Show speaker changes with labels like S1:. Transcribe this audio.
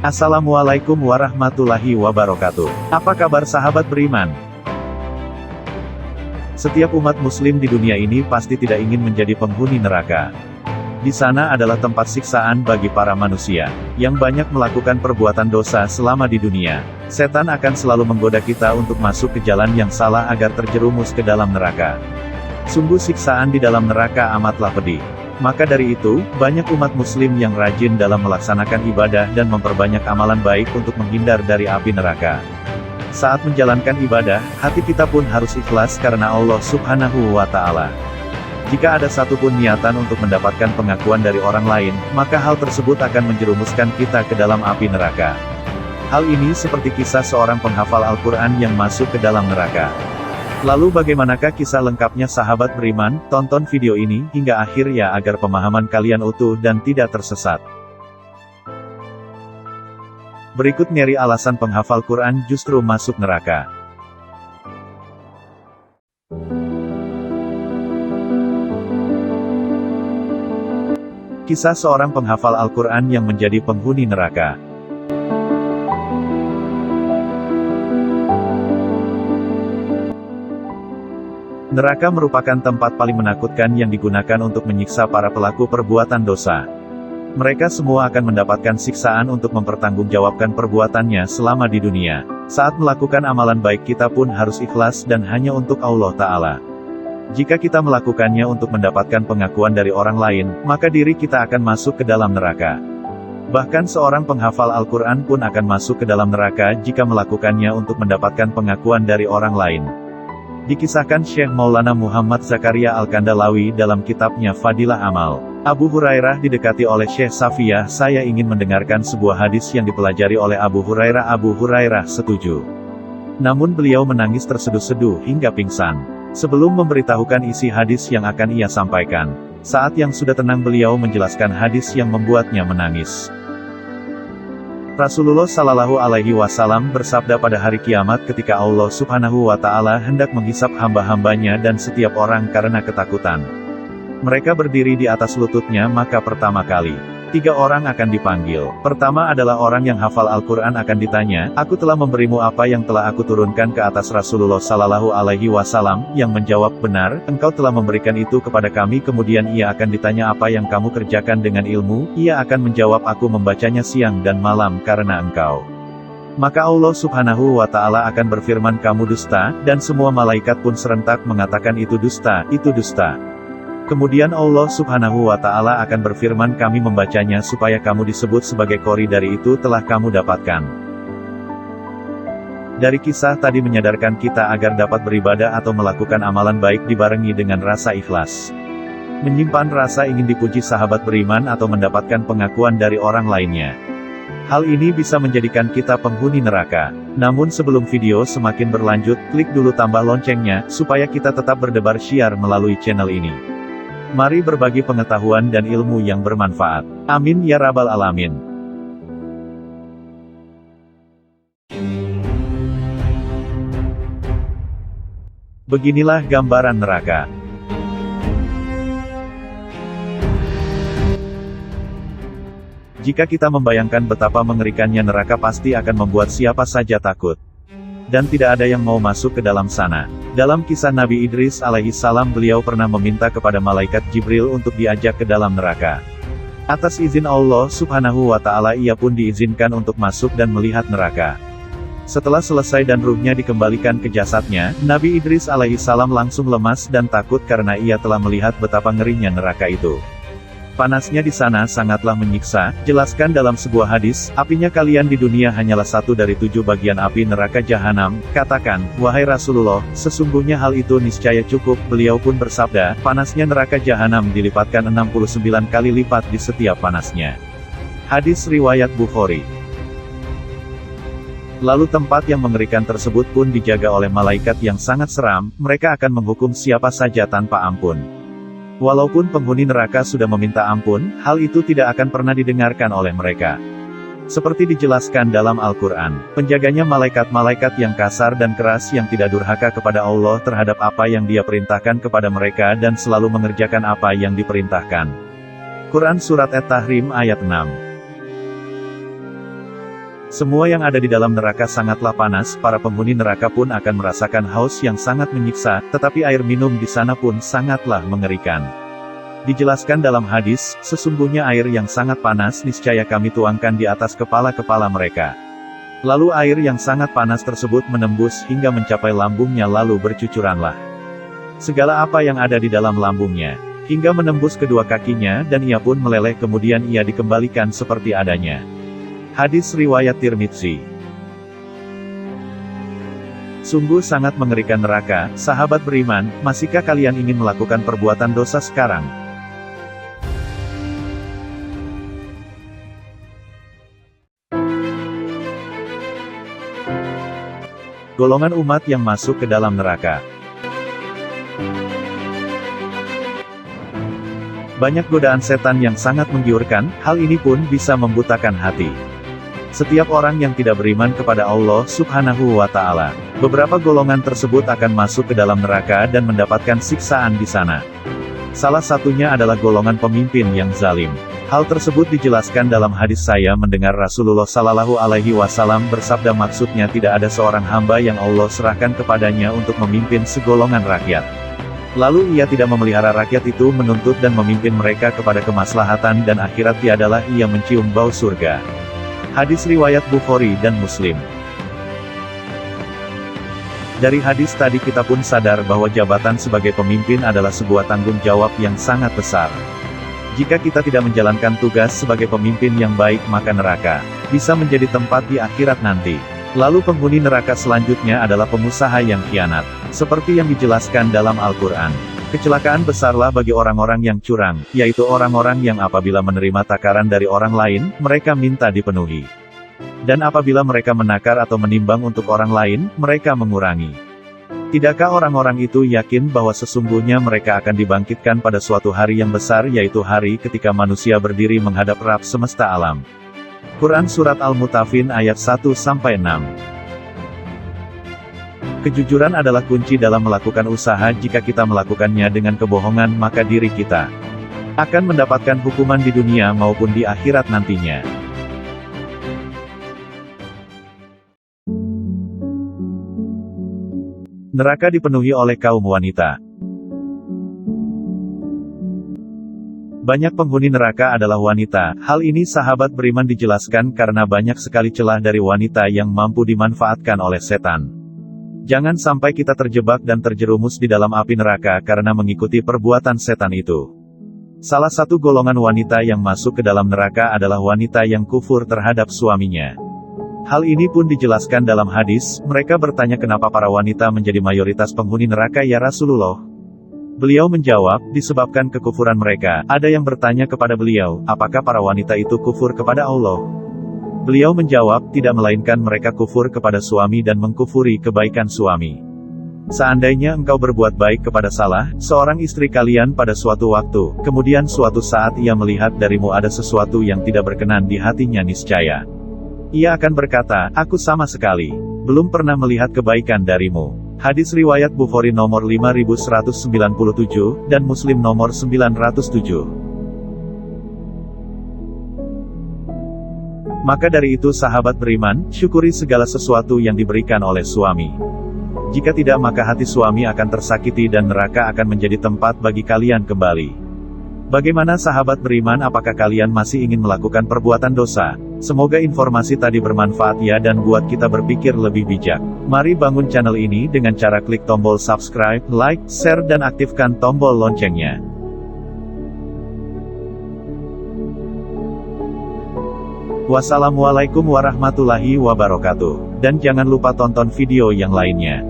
S1: Assalamualaikum warahmatullahi wabarakatuh. Apa kabar sahabat beriman? Setiap umat muslim di dunia ini pasti tidak ingin menjadi penghuni neraka. Di sana adalah tempat siksaan bagi para manusia, yang banyak melakukan perbuatan dosa selama di dunia. Setan akan selalu menggoda kita untuk masuk ke jalan yang salah agar terjerumus ke dalam neraka. Sungguh siksaan di dalam neraka amatlah pedih. Maka dari itu, banyak umat muslim yang rajin dalam melaksanakan ibadah dan memperbanyak amalan baik untuk menghindar dari api neraka. Saat menjalankan ibadah, hati kita pun harus ikhlas karena Allah Subhanahu wa Ta'ala. Jika ada satu pun niatan untuk mendapatkan pengakuan dari orang lain, maka hal tersebut akan menjerumuskan kita ke dalam api neraka. Hal ini seperti kisah seorang penghafal Al-Quran yang masuk ke dalam neraka. Lalu bagaimanakah kisah lengkapnya sahabat beriman? Tonton video ini hingga akhir ya agar pemahaman kalian utuh dan tidak tersesat. Berikut nyeri alasan penghafal Quran justru masuk neraka. Kisah seorang penghafal Al-Quran yang menjadi penghuni neraka. Neraka merupakan tempat paling menakutkan yang digunakan untuk menyiksa para pelaku perbuatan dosa. Mereka semua akan mendapatkan siksaan untuk mempertanggungjawabkan perbuatannya selama di dunia. Saat melakukan amalan baik kita pun harus ikhlas dan hanya untuk Allah Ta'ala. Jika kita melakukannya untuk mendapatkan pengakuan dari orang lain, maka diri kita akan masuk ke dalam neraka. Bahkan seorang penghafal Al-Quran pun akan masuk ke dalam neraka jika melakukannya untuk mendapatkan pengakuan dari orang lain. Dikisahkan Syekh Maulana Muhammad Zakaria Al-Kandalawi dalam kitabnya Fadilah Amal. Abu Hurairah didekati oleh Syekh Safiyah. Saya ingin mendengarkan sebuah hadis yang dipelajari oleh Abu Hurairah. Abu Hurairah setuju. Namun beliau menangis terseduh-seduh hingga pingsan. Sebelum memberitahukan isi hadis yang akan ia sampaikan, saat yang sudah tenang beliau menjelaskan hadis yang membuatnya menangis. Rasulullah Shallallahu Alaihi Wasallam bersabda pada hari kiamat ketika Allah Subhanahu wa Ta'ala hendak menghisap hamba-hambanya dan setiap orang karena ketakutan. Mereka berdiri di atas lututnya maka pertama kali, 3 orang akan dipanggil. Pertama adalah orang yang hafal Al-Quran akan ditanya, "Aku telah memberimu apa yang telah aku turunkan ke atas Rasulullah Shallallahu Alaihi Wasallam?" Yang menjawab, "Benar, engkau telah memberikan itu kepada kami." Kemudian ia akan ditanya apa yang kamu kerjakan dengan ilmu, ia akan menjawab, "Aku membacanya siang dan malam karena engkau." Maka Allah Subhanahu wa Ta'ala akan berfirman, "Kamu dusta," dan semua malaikat pun serentak mengatakan, "Itu dusta, itu dusta." Kemudian Allah Subhanahu wa Ta'ala akan berfirman, "Kami membacanya supaya kamu disebut sebagai qori, dari itu telah kamu dapatkan." Dari kisah tadi menyadarkan kita agar dapat beribadah atau melakukan amalan baik dibarengi dengan rasa ikhlas. Menyimpan rasa ingin dipuji sahabat beriman atau mendapatkan pengakuan dari orang lainnya. Hal ini bisa menjadikan kita penghuni neraka. Namun sebelum video semakin berlanjut, klik dulu tambah loncengnya, supaya kita tetap berdebar syiar melalui channel ini. Mari berbagi pengetahuan dan ilmu yang bermanfaat. Amin ya rabbal alamin. Beginilah gambaran neraka. Jika kita membayangkan betapa mengerikannya neraka, pasti akan membuat siapa saja takut. Dan tidak ada yang mau masuk ke dalam sana. Dalam kisah Nabi Idris alaihi salam, beliau pernah meminta kepada malaikat Jibril untuk diajak ke dalam neraka. Atas izin Allah Subhanahu wa Ta'ala ia pun diizinkan untuk masuk dan melihat neraka. Setelah selesai dan ruhnya dikembalikan ke jasadnya, Nabi Idris alaihi salam langsung lemas dan takut karena ia telah melihat betapa ngerinya neraka itu. Panasnya di sana sangatlah menyiksa. Jelaskan dalam sebuah hadis, "Apinya kalian di dunia hanyalah 1 dari 7 bagian api neraka jahanam." Katakan, "Wahai Rasulullah, sesungguhnya hal itu niscaya cukup." Beliau pun bersabda, "Panasnya neraka jahanam dilipatkan 69 kali lipat di setiap panasnya." Hadis riwayat Bukhari. Lalu tempat yang mengerikan tersebut pun dijaga oleh malaikat yang sangat seram. Mereka akan menghukum siapa saja tanpa ampun. Walaupun penghuni neraka sudah meminta ampun, hal itu tidak akan pernah didengarkan oleh mereka. Seperti dijelaskan dalam Al-Quran, penjaganya malaikat-malaikat yang kasar dan keras yang tidak durhaka kepada Allah terhadap apa yang Dia perintahkan kepada mereka dan selalu mengerjakan apa yang diperintahkan. Quran Surat At-Tahrim ayat 6. Semua yang ada di dalam neraka sangatlah panas, para penghuni neraka pun akan merasakan haus yang sangat menyiksa, tetapi air minum di sana pun sangatlah mengerikan. Dijelaskan dalam hadis, sesungguhnya air yang sangat panas niscaya kami tuangkan di atas kepala-kepala mereka. Lalu air yang sangat panas tersebut menembus hingga mencapai lambungnya lalu bercucuranlah segala apa yang ada di dalam lambungnya, hingga menembus kedua kakinya dan ia pun meleleh kemudian ia dikembalikan seperti adanya. Hadis riwayat Tirmidzi. Sungguh sangat mengerikan neraka, sahabat beriman, masihkah kalian ingin melakukan perbuatan dosa sekarang? Golongan umat yang masuk ke dalam neraka. Banyak godaan setan yang sangat menggiurkan, hal ini pun bisa membutakan hati setiap orang yang tidak beriman kepada Allah Subhanahu wa Ta'ala. Beberapa golongan tersebut akan masuk ke dalam neraka dan mendapatkan siksaan di sana. Salah satunya adalah golongan pemimpin yang zalim. Hal tersebut dijelaskan dalam hadis saya mendengar Rasulullah Sallallahu Alaihi Wasallam bersabda, maksudnya tidak ada seorang hamba yang Allah serahkan kepadanya untuk memimpin segolongan rakyat. Lalu ia tidak memelihara rakyat itu menuntut dan memimpin mereka kepada kemaslahatan dan akhirat tiadalah ia mencium bau surga. Hadis riwayat Bukhari dan Muslim. Dari hadis tadi kita pun sadar bahwa jabatan sebagai pemimpin adalah sebuah tanggung jawab yang sangat besar. Jika kita tidak menjalankan tugas sebagai pemimpin yang baik maka neraka bisa menjadi tempat di akhirat nanti. Lalu penghuni neraka selanjutnya adalah pengusaha yang khianat. Seperti yang dijelaskan dalam Al-Quran. Kecelakaan besarlah bagi orang-orang yang curang, yaitu orang-orang yang apabila menerima takaran dari orang lain, mereka minta dipenuhi. Dan apabila mereka menakar atau menimbang untuk orang lain, mereka mengurangi. Tidakkah orang-orang itu yakin bahwa sesungguhnya mereka akan dibangkitkan pada suatu hari yang besar, yaitu hari ketika manusia berdiri menghadap Rabb semesta alam. Quran Surat Al-Mutaffin ayat 1-6. Kejujuran adalah kunci dalam melakukan usaha. Jika kita melakukannya dengan kebohongan maka diri kita akan mendapatkan hukuman di dunia maupun di akhirat nantinya. Neraka dipenuhi oleh kaum wanita. Banyak penghuni neraka adalah wanita. Hal ini sahabat beriman dijelaskan karena banyak sekali celah dari wanita yang mampu dimanfaatkan oleh setan. Jangan sampai kita terjebak dan terjerumus di dalam api neraka karena mengikuti perbuatan setan itu. Salah satu golongan wanita yang masuk ke dalam neraka adalah wanita yang kufur terhadap suaminya. Hal ini pun dijelaskan dalam hadis, mereka bertanya kenapa para wanita menjadi mayoritas penghuni neraka ya Rasulullah? Beliau menjawab, disebabkan kekufuran mereka. Ada yang bertanya kepada beliau, apakah para wanita itu kufur kepada Allah? Beliau menjawab, tidak melainkan mereka kufur kepada suami dan mengkufuri kebaikan suami. Seandainya engkau berbuat baik kepada salah seorang istri kalian pada suatu waktu, kemudian suatu saat ia melihat darimu ada sesuatu yang tidak berkenan di hatinya, niscaya ia akan berkata, aku sama sekali belum pernah melihat kebaikan darimu. Hadis riwayat Bukhari nomor 5197, dan Muslim nomor 907. Maka dari itu sahabat beriman, syukuri segala sesuatu yang diberikan oleh suami. Jika tidak maka hati suami akan tersakiti dan neraka akan menjadi tempat bagi kalian kembali. Bagaimana sahabat beriman, apakah kalian masih ingin melakukan perbuatan dosa? Semoga informasi tadi bermanfaat ya dan buat kita berpikir lebih bijak. Mari bangun channel ini dengan cara klik tombol subscribe, like, share dan aktifkan tombol loncengnya. Wassalamualaikum warahmatullahi wabarakatuh. Dan jangan lupa tonton video yang lainnya.